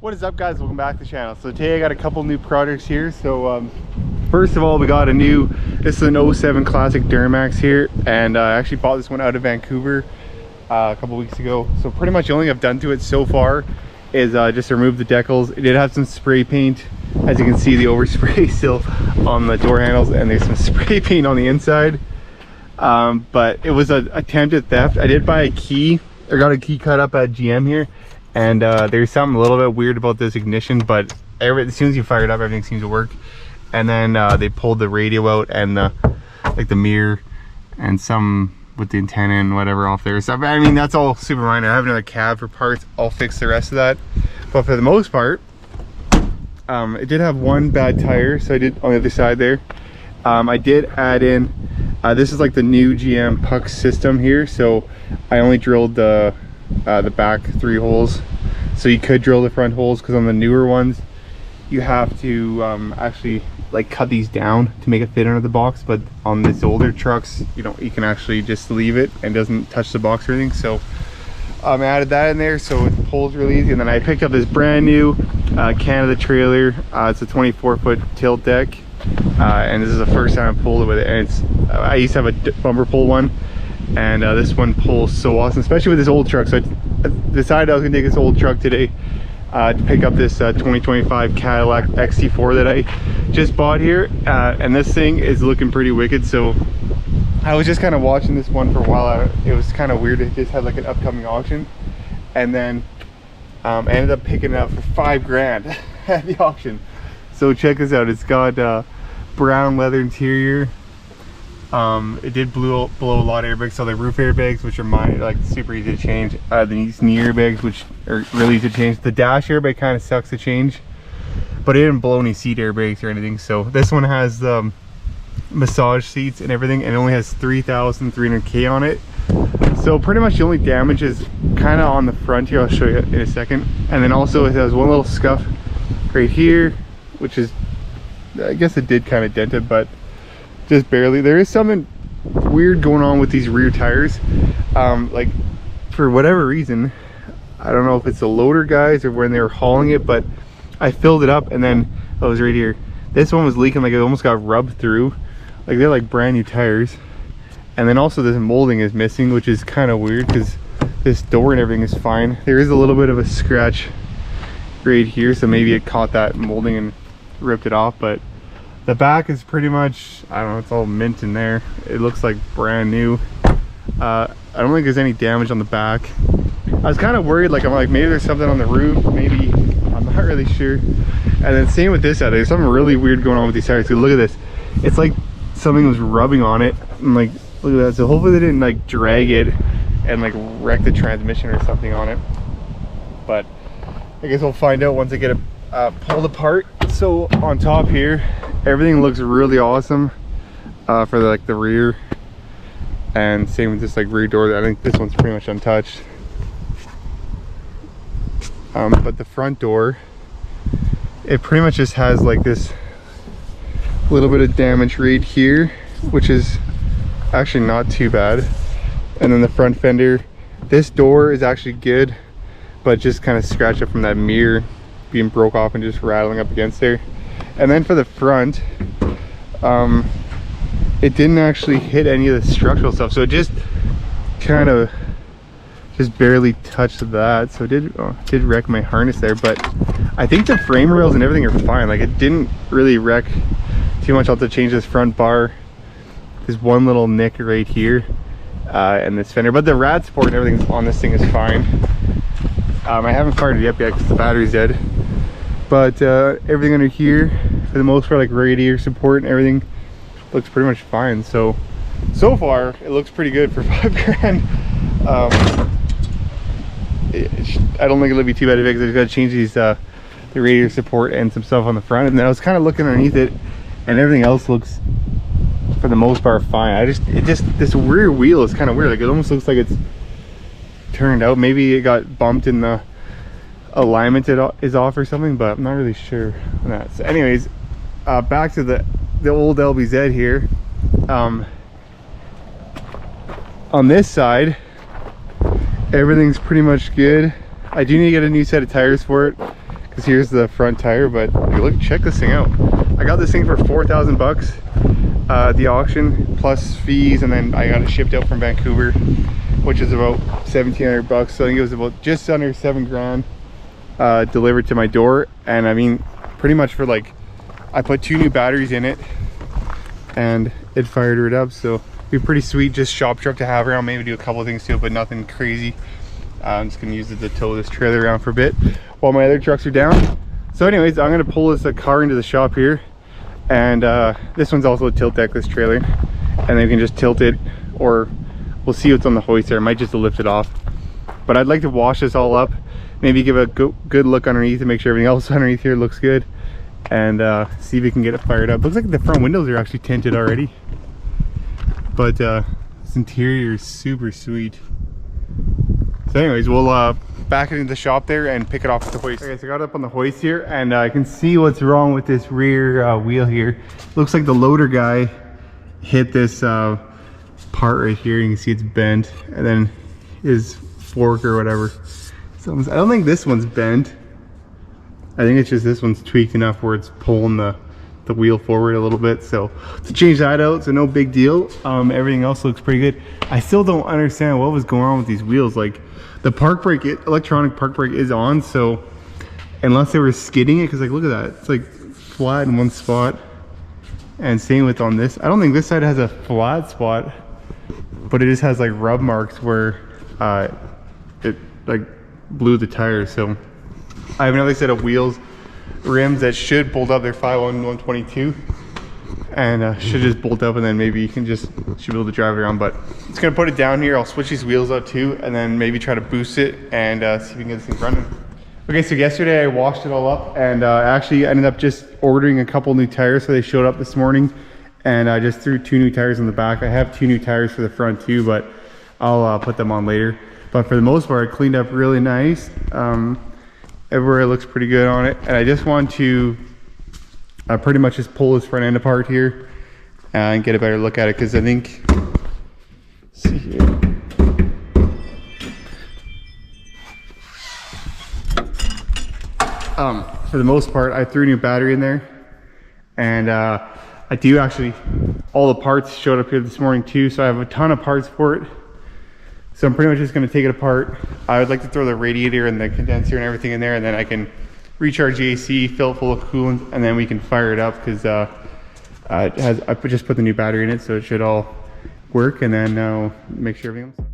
What is up, guys? Welcome back to the channel. So today I got a couple new products here. So first of all, we got this is an 07 classic Duramax here, and I actually bought this one out of Vancouver a couple weeks ago. So pretty much the only thing I've done to it so far is just remove the decals. It did have some spray paint. As you can see, the overspray still on the door handles, and there's some spray paint on the inside. But it was an attempted theft. I did buy a key. I got a key cut up at GM here. And there's something a little bit weird about this ignition, but as soon as you fire it up, everything seems to work. And then they pulled the radio out and like the mirror and some with the antenna and whatever off there. So I mean, that's all super minor. I have another cab for parts. I'll fix the rest of that. But for the most part, it did have one bad tire, so I did on the other side there. I did add in, this is like the new GM puck system here. So I only drilled the back 3 holes, so you could drill the front holes, because on the newer ones you have to actually like cut these down to make it fit under the box, but on these older trucks you can actually just leave it and it doesn't touch the box or anything. So I added that in there so it pulls really easy. And then I picked up this brand new Canada trailer. It's a 24-foot tilt deck, and this is the first time I pulled it with it, and I used to have a bumper pull one, and this one pulls so awesome, especially with this old truck. So I decided I was gonna take this old truck today to pick up this 2025 Cadillac XT4 that I just bought here, and this thing is looking pretty wicked. So I was just kind of watching this one for a while. It was kind of weird. It just had like an upcoming auction, and then I ended up picking it up for $5 grand at the auction. So check this out. It's got brown leather interior. It did blow a lot of airbags, so the roof airbags, which are like super easy to change. These knee airbags, which are really easy to change. The dash airbag kind of sucks to change, but it didn't blow any seat airbags or anything. So this one has massage seats and everything, and it only has 3,300K on it. So pretty much the only damage is kind of on the front here. I'll show you in a second. And then also it has one little scuff right here, which is, I guess it did kind of dent it, but just barely. There is something weird going on with these rear tires. Like for whatever reason, I don't know if it's the loader guys or when they were hauling it, but I filled it up and then it was right here. This one was leaking, like it almost got rubbed through. Like they're like brand new tires. And then also this molding is missing, which is kind of weird because this door and everything is fine. There is a little bit of a scratch right here, so maybe it caught that molding and ripped it off, but the back is pretty much, I don't know, it's all mint in there. It looks like brand new. I don't think there's any damage on the back. I was kind of worried, like I'm like, maybe there's something on the roof, maybe, I'm not really sure. And then same with this side, there's something really weird going on with these tires. So look at this, it's like something was rubbing on it, and like, look at that. So hopefully they didn't like drag it and like wreck the transmission or something on it. But I guess we'll find out once I get it pulled apart. So on top here, everything looks really awesome for the rear, and same with this like rear door. I think this one's pretty much untouched, but the front door, it pretty much just has like this little bit of damage right here, which is actually not too bad. And then the front fender, this door is actually good, but just kind of scratched up from that mirror being broke off and just rattling up against there. And then for the front, it didn't actually hit any of the structural stuff, so it just kind of just barely touched that. So it did wreck my harness there, but I think the frame rails and everything are fine. Like it didn't really wreck too much. I'll have to change this front bar. There's one little nick right here, and this fender, but the rad support and everything on this thing is fine. I haven't fired it up yet because the battery's dead, but everything under here, for the most part, like radiator support and everything, looks pretty much fine. So far it looks pretty good for $5 grand. I don't think it'll be too bad to fix. I just got to change these the radiator support and some stuff on the front, and then I was kind of looking underneath it, and everything else looks for the most part fine. This rear wheel is kind of weird. Like it almost looks like it's turned out. Maybe it got bumped in the alignment is off or something, but I'm not really sure on that. So anyways, back to the old LBZ here. On this side, everything's pretty much good. I do need to get a new set of tires for it because here's the front tire. But look, check this thing out. I got this thing for 4,000 bucks at the auction plus fees, and then I got it shipped out from Vancouver, which is about 1,700 bucks. So I think it was about just under 7 grand delivered to my door. And I mean, pretty much for like, I put 2 new batteries in it and it fired it up. So it'd be pretty sweet, just shop truck to have around, maybe do a couple of things to it, but nothing crazy. I'm just gonna use it to tow this trailer around for a bit while my other trucks are down. So anyways, I'm gonna pull this car into the shop here, and this one's also a tilt deckless trailer, and then we can just tilt it, or we'll see what's on the hoist there. I might just lift it off, but I'd like to wash this all up, maybe give a good look underneath and make sure everything else underneath here looks good, and see if we can get it fired up. Looks like the front windows are actually tinted already, but this interior is super sweet. So anyways, we'll back it into the shop there and pick it off with the hoist. Okay, so I got it up on the hoist here, and I can see what's wrong with this rear wheel here. Looks like the loader guy hit this part right here. You can see it's bent, and then his fork or whatever. So I don't think this one's bent. I think it's just this one's tweaked enough where it's pulling the wheel forward a little bit. So to change that out, so no big deal. Everything else looks pretty good. I still don't understand what was going on with these wheels. Like, the park brake, electronic park brake is on, so unless they were skidding it, because like look at that, it's like flat in one spot. And same with on this. I don't think this side has a flat spot, but it just has like rub marks where it like blew the tires. So I have another set of wheels, rims that should bolt up. They're 51122, and should just bolt up, and then maybe you can should be able to drive it around. But it's gonna put it down here. I'll switch these wheels out too, and then maybe try to boost it and see if we can get this thing running. Okay, so yesterday I washed it all up, and I actually ended up just ordering a couple new tires. So they showed up this morning, and I just threw 2 new tires in the back. I have 2 new tires for the front too, but I'll put them on later. But for the most part, I cleaned up really nice. Everywhere looks pretty good on it, and I just want to pretty much just pull this front end apart here and get a better look at it, because I think, let's see here. For the most part, I threw a new battery in there, and I do actually, all the parts showed up here this morning too, so I have a ton of parts for it. So I'm pretty much just going to take it apart. I would like to throw the radiator and the condenser and everything in there, and then I can recharge the AC, fill it full of coolant, and then we can fire it up, because I just put the new battery in it, so it should all work, and then make sure everything else.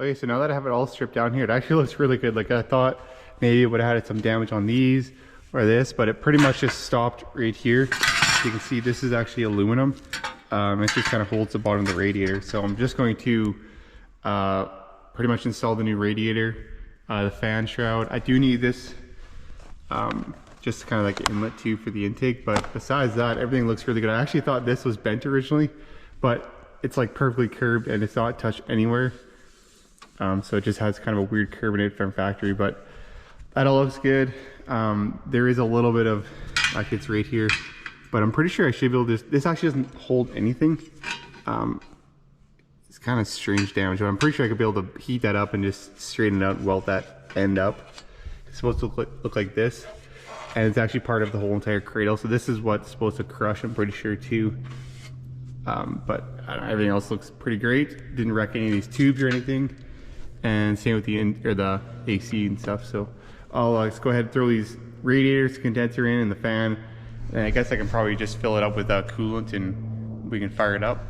Okay, so now that I have it all stripped down here, it actually looks really good. Like, I thought maybe it would have had some damage on these or this, but it pretty much just stopped right here. You can see this is actually aluminum. It just kind of holds the bottom of the radiator. So I'm just going to pretty much install the new radiator, the fan shroud. I do need this just kind of like inlet too for the intake, but besides that, everything looks really good. I actually thought this was bent originally, but it's like perfectly curved and it's not touched anywhere. So it just has kind of a weird curve in it from factory, but that all looks good. There is a little bit of, actually it's right here, but I'm pretty sure I should be able to, this actually doesn't hold anything. It's kind of strange damage, but I'm pretty sure I could be able to heat that up and just straighten it out and weld that end up. It's supposed to look like this, and it's actually part of the whole entire cradle. So this is what's supposed to crush, I'm pretty sure too. But everything else looks pretty great. Didn't wreck any of these tubes or anything. And same with the AC and stuff. So I'll let's go ahead and throw these radiators, condenser in, and the fan, and I guess I can probably just fill it up with coolant and we can fire it up.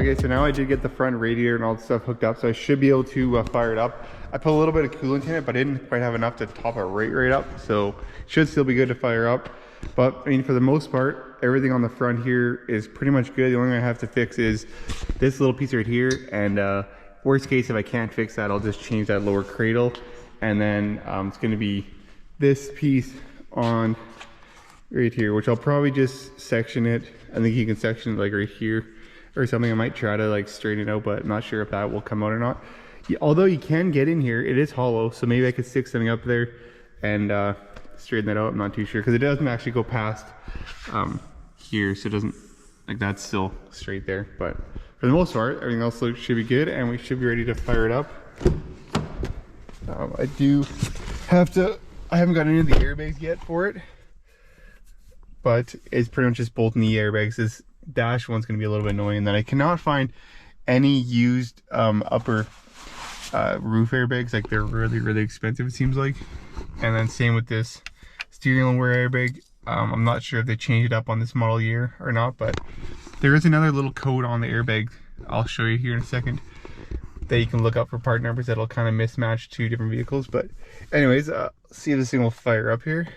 Okay, so now I did get the front radiator and all the stuff hooked up, so I should be able to fire it up. I put a little bit of coolant in it, but I didn't quite have enough to top it right up, so should still be good to fire up. But I mean, for the most part, everything on the front here is pretty much good. The only thing I have to fix is this little piece right here, and worst case, if I can't fix that, I'll just change that lower cradle, and then it's going to be this piece on right here, which I'll probably just section it. I think you can section it like right here or something. I might try to like straighten it out, but I'm not sure if that will come out or not. Although you can get in here, it is hollow, so maybe I could stick something up there and straighten that out. I'm not too sure, because it doesn't actually go past here, so it doesn't, like, that's still straight there. But for the most part, everything else should be good, and we should be ready to fire it up. I do have to, I haven't got any of the airbags yet for it, but it's pretty much just bolting the airbags. This dash one's going to be a little bit annoying, that I cannot find any used upper roof airbags. Like, they're really expensive, it seems like. And then same with this steering wheel airbag. I'm not sure if they changed it up on this model year or not, but there is another little code on the airbag I'll show you here in a second that you can look up for part numbers that'll kind of mismatch two different vehicles. But anyways, see if this thing will fire up here.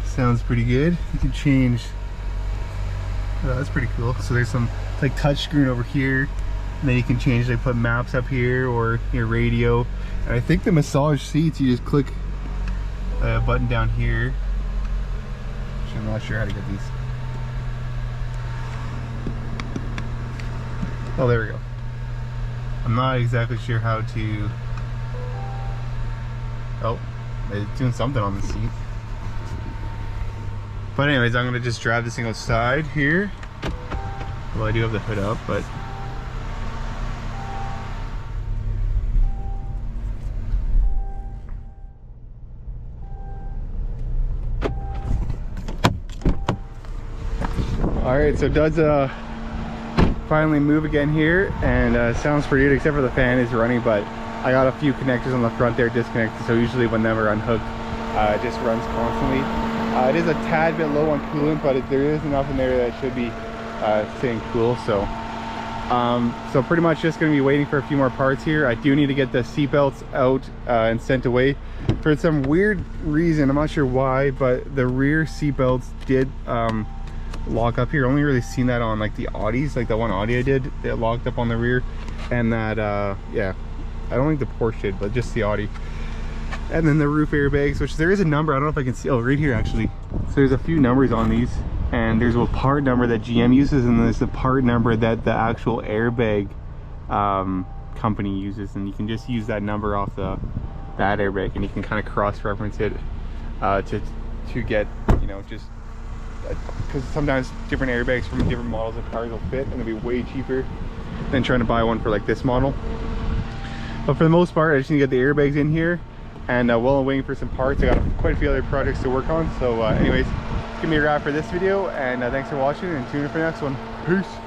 Sounds pretty good. You can change. Oh, that's pretty cool. So there's some like touch screen over here, and then you can change, like put maps up here or your radio. And I think the massage seats, you just click a button down here. Which I'm not sure how to get these. Oh, there we go. I'm not exactly sure how to. Oh, it's doing something on the seat. But anyways, I'm gonna just drive this thing outside here. Well, I do have the hood up, but all right, so it does finally move again here, and sounds pretty good, except for the fan is running. But I got a few connectors on the front there disconnected, so usually whenever unhooked, it just runs constantly. It is a tad bit low on coolant, but there is enough in there that should be staying cool. So pretty much just going to be waiting for a few more parts here. I do need to get the seat belts out and sent away. For some weird reason, I'm not sure why, but the rear seat belts did lock up here. Only really seen that on like the Audis, like the one Audi I did, it locked up on the rear. And that yeah, I don't think the Porsche did, but just the Audi. And then the roof airbags, which there is a number, I don't know if I can see, oh, right here actually. So there's a few numbers on these, and there's a part number that GM uses, and there's the part number that the actual airbag company uses, and you can just use that number off that airbag, and you can kind of cross-reference it to get, you know, just because sometimes different airbags from different models of cars will fit, and it'll be way cheaper than trying to buy one for like this model. But for the most part, I just need to get the airbags in here. And while I'm waiting for some parts, I got quite a few other projects to work on. So anyways, give me a wrap for this video, and thanks for watching, and tune in for the next one. Peace.